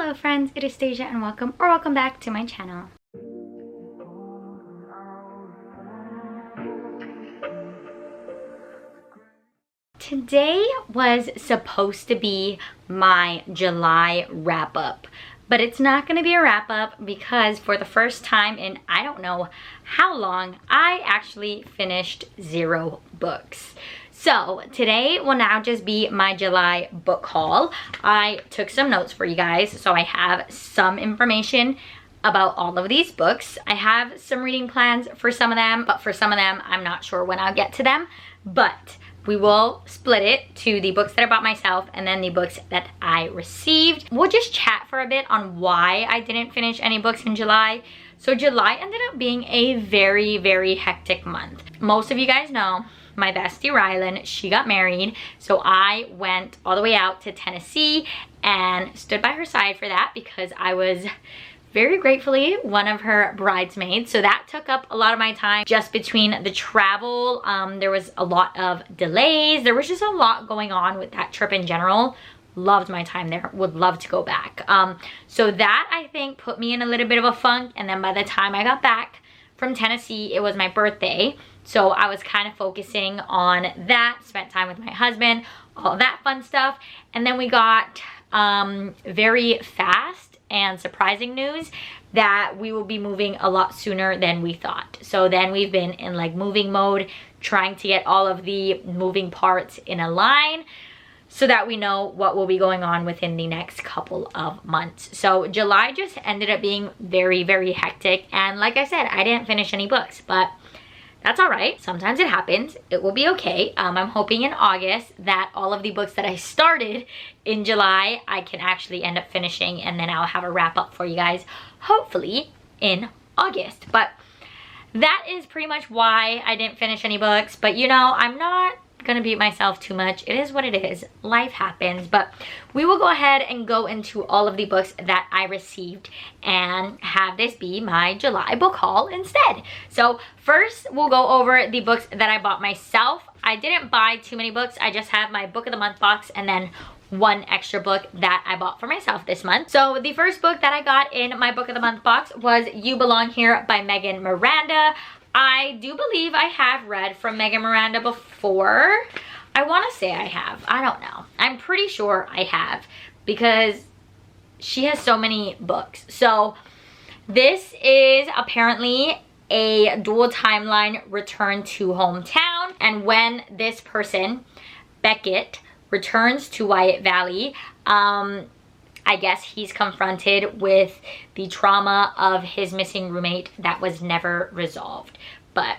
Hello friends, it is Stasia and welcome back to my channel. Today was supposed to be my July wrap up, but it's not going to be a wrap up because for the first time in I don't know how long, I actually finished 0 books. So today will now just be my July book haul. I took some notes for you guys, so I have some information about all of these books. I have some reading plans for some of them, but for some of them, I'm not sure when I'll get to them. But we will split it to the books that I bought myself and then the books that I received. We'll just chat for a bit on why I didn't finish any books in July. So July ended up being a very, very hectic month. Most of you guys know my bestie Rylan, she got married, so I went all the way out to Tennessee and stood by her side for that because I was very gratefully one of her bridesmaids. So that took up a lot of my time just between the travel. There was a lot of delays. There was just a lot going on with that trip in general. Loved my time there, would love to go back. So that I think put me in a little bit of a funk, and then by the time I got back from Tennessee, it was my birthday. So I was kind of focusing on that, spent time with my husband, all that fun stuff. And then we got very fast and surprising news that we will be moving a lot sooner than we thought. So then we've been in like moving mode, trying to get all of the moving parts in a line so that we know what will be going on within the next couple of months. So July just ended up being very, very hectic. And like I said, I didn't finish any books, but that's all right. Sometimes it happens. It will be okay. I'm hoping in August that all of the books that I started in July, I can actually end up finishing, and then I'll have a wrap up for you guys, hopefully in August. But that is pretty much why I didn't finish any books. But you know, I'm not gonna beat myself too much. It is what it is. Life happens. But we will go ahead and go into all of the books that I received and have this be my July book haul instead. So first we'll go over the books that I bought myself. I didn't buy too many books. I just have my book of the month box and then one extra book that I bought for myself this month. So the first book that I got in my book of the month box was You Belong Here by Megan Miranda. I do believe I have read from Megan Miranda before. I want to say I have. I don't know. I'm pretty sure I have because she has so many books. So this is apparently a dual timeline return to hometown. And when this person, Beckett, returns to Wyatt Valley, I guess he's confronted with the trauma of his missing roommate that was never resolved. But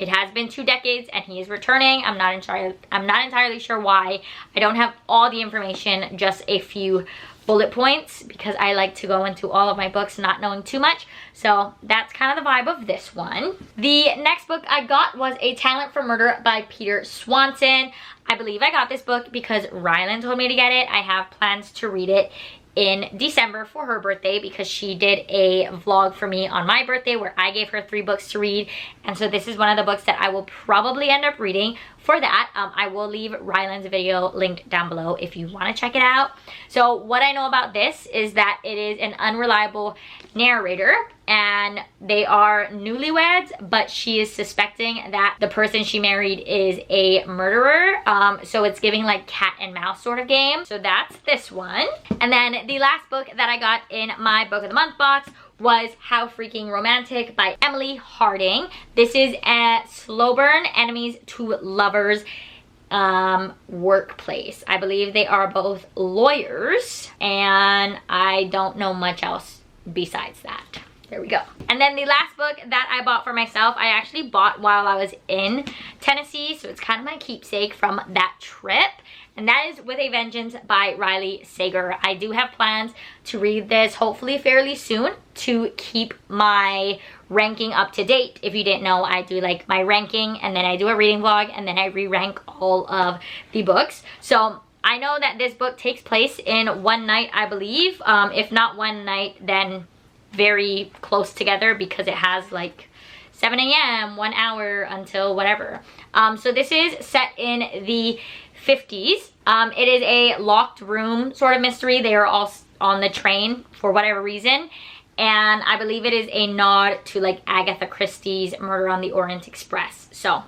it has been 2 decades and he is returning. I'm not entirely sure why. I don't have all the information, just a few bullet points because I like to go into all of my books not knowing too much. So that's kind of the vibe of this one. The next book I got was A Talent for Murder by Peter Swanson. I believe I got this book because Rylan told me to get it. I have plans to read it in December for her birthday because she did a vlog for me on my birthday where I gave her 3 books to read, and so this is one of the books that I will probably end up reading for that. I will leave Rylan's video linked down below if you want to check it out. So what I know about this is that it is an unreliable narrator and they are newlyweds, but she is suspecting that the person she married is a murderer. So it's giving like cat and mouse sort of game. So that's this one. And then the last book that I got in my book of the month box was How Freaking Romantic by Emily Harding. This is a slow burn enemies to lovers workplace. I believe they are both lawyers and I don't know much else besides that. There we go. And then the last book that I bought for myself, I actually bought while I was in Tennessee, so it's kind of my keepsake from that trip. And that is With a Vengeance by Riley Sager. I do have plans to read this hopefully fairly soon to keep my ranking up to date. If you didn't know, I do like my ranking and then I do a reading vlog and then I re-rank all of the books. So I know that this book takes place in one night, I believe. If not one night, then very close together because it has like 7 a.m., 1 hour until whatever. So this is set in the 50s. It is a locked room sort of mystery. They are all on the train for whatever reason. And I believe it is a nod to like Agatha Christie's Murder on the Orient Express. So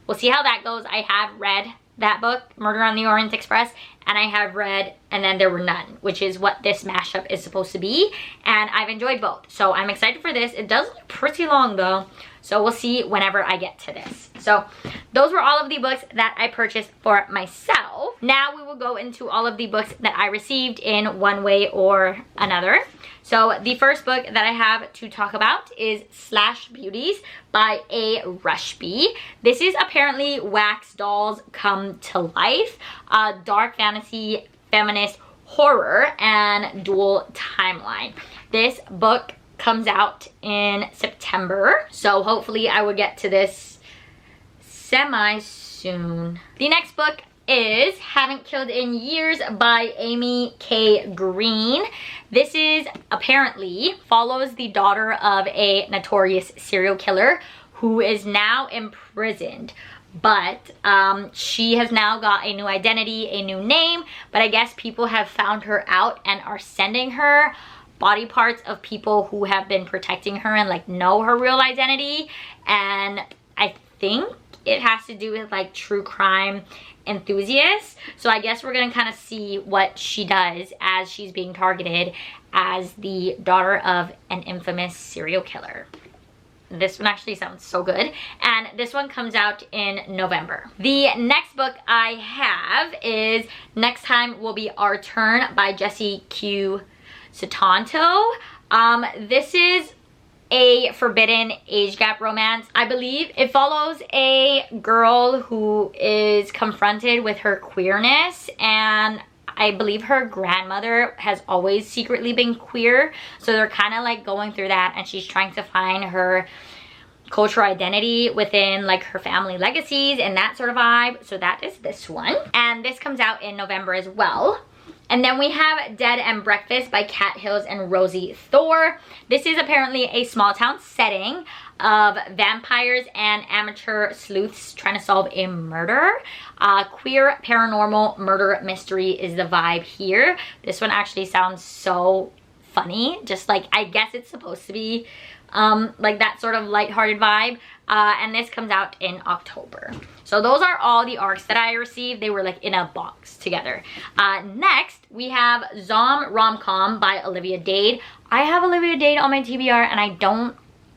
we'll see how that goes. I have read that book, Murder on the Orient Express, and I have read And Then There Were None, which is what this mashup is supposed to be, and I've enjoyed both. So I'm excited for this. It does look pretty long though, so we'll see whenever I get to this. So those were all of the books that I purchased for myself. Now we will go into all of the books that I received in one way or another. So the first book that I have to talk about is Slash Beauties by A. Rushby. This is apparently wax dolls come to life, dark fantasy, feminist horror, and dual timeline. This book comes out in September, so hopefully I will get to this semi soon. The next book is Haven't Killed in Years by Amy K. Green. This is apparently follows the daughter of a notorious serial killer who is now imprisoned. But she has now got a new identity, a new name, but I guess people have found her out and are sending her body parts of people who have been protecting her and like know her real identity. And I think it has to do with like true crime enthusiasts. So I guess we're gonna kind of see what she does as she's being targeted as the daughter of an infamous serial killer. This one actually sounds so good, and this one comes out in November. The next book I have is Next Time Will Be Our Turn by Jessie Q. Sutanto. This is a forbidden age gap romance. I believe it follows a girl who is confronted with her queerness, and I believe her grandmother has always secretly been queer, so they're kind of like going through that, and she's trying to find her cultural identity within like her family legacies and that sort of vibe. So that is this one, and this comes out in November as well. And then we have Dead and Breakfast by Kat Hills and Rosie Thor. This is apparently a small town setting of vampires and amateur sleuths trying to solve a murder. Queer paranormal murder mystery is the vibe here. This one actually sounds so funny. Just like, I guess it's supposed to be like that sort of lighthearted vibe. And this comes out in October. So those are all the arcs that I received. They were like in a box together. Next, we have Zom Rom-Com by Olivia Dade. I have Olivia Dade on my TBR, and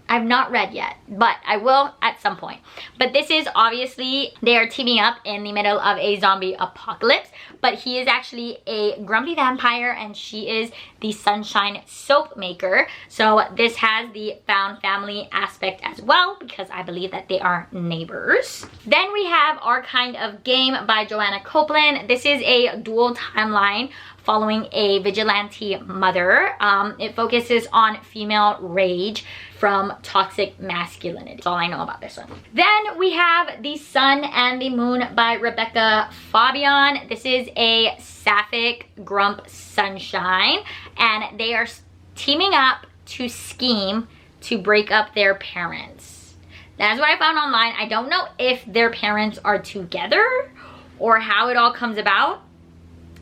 I've not read yet, but I will at some point. But this is obviously, they are teaming up in the middle of a zombie apocalypse, but he is actually a grumpy vampire and she is the Sunshine soap maker. So this has the found family aspect as well, because I believe that they are neighbors. Then we have Our Kind of Game by Joanna Copeland. This is a dual timeline following a vigilante mother. It focuses on female rage from toxic masculinity. That's all I know about this one. Then we have The Sun and the Moon by Rebecca Fabian. This is a sapphic grump sunshine, and they are teaming up to scheme to break up their parents. That's what I found online. I don't know if their parents are together or how it all comes about,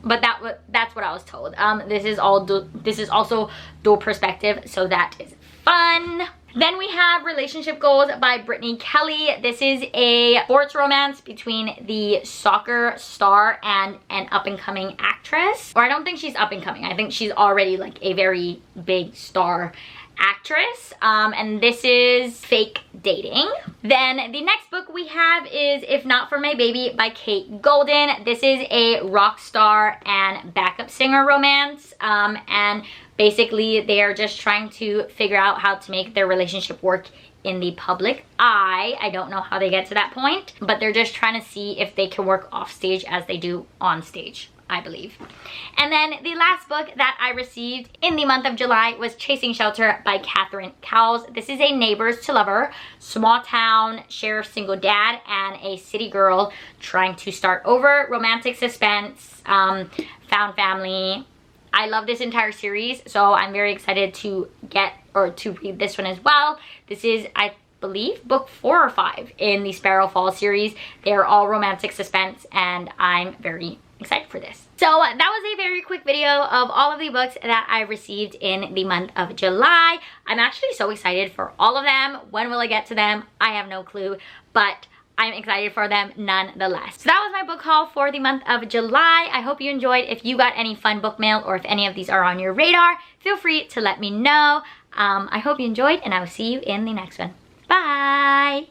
but that's what I was told. This is also dual perspective, so that is fun. Then we have Relationship Goals by Brittany Kelly. This is a sports romance between the soccer star and an up-and-coming actress. Or I don't think she's up-and-coming. I think she's already like a very big star actress. And this is fake dating. Then the next book we have is If Not For My Baby by Kate Golden. This is a rock star and backup singer romance. And basically they are just trying to figure out how to make their relationship work in the public eye. I don't know how they get to that point, but they're just trying to see if they can work off stage as they do on stage, I believe. And then the last book that I received in the month of July was Chasing Shelter by Catherine Cowles. This is a neighbors to lover, small town sheriff single dad, and a city girl trying to start over, romantic suspense, found family. I love this entire series, so I'm very excited to read this one as well. This is, I believe, book 4 or 5 in the Sparrow Falls series. They're all romantic suspense, and I'm very excited for this. So that was a very quick video of all of the books that I received in the month of July. I'm actually so excited for all of them. When will I get to them? I have no clue, but I'm excited for them nonetheless. So that was my book haul for the month of July. I hope you enjoyed. If you got any fun book mail or if any of these are on your radar, feel free to let me know. I hope you enjoyed, and I will see you in the next one. Bye!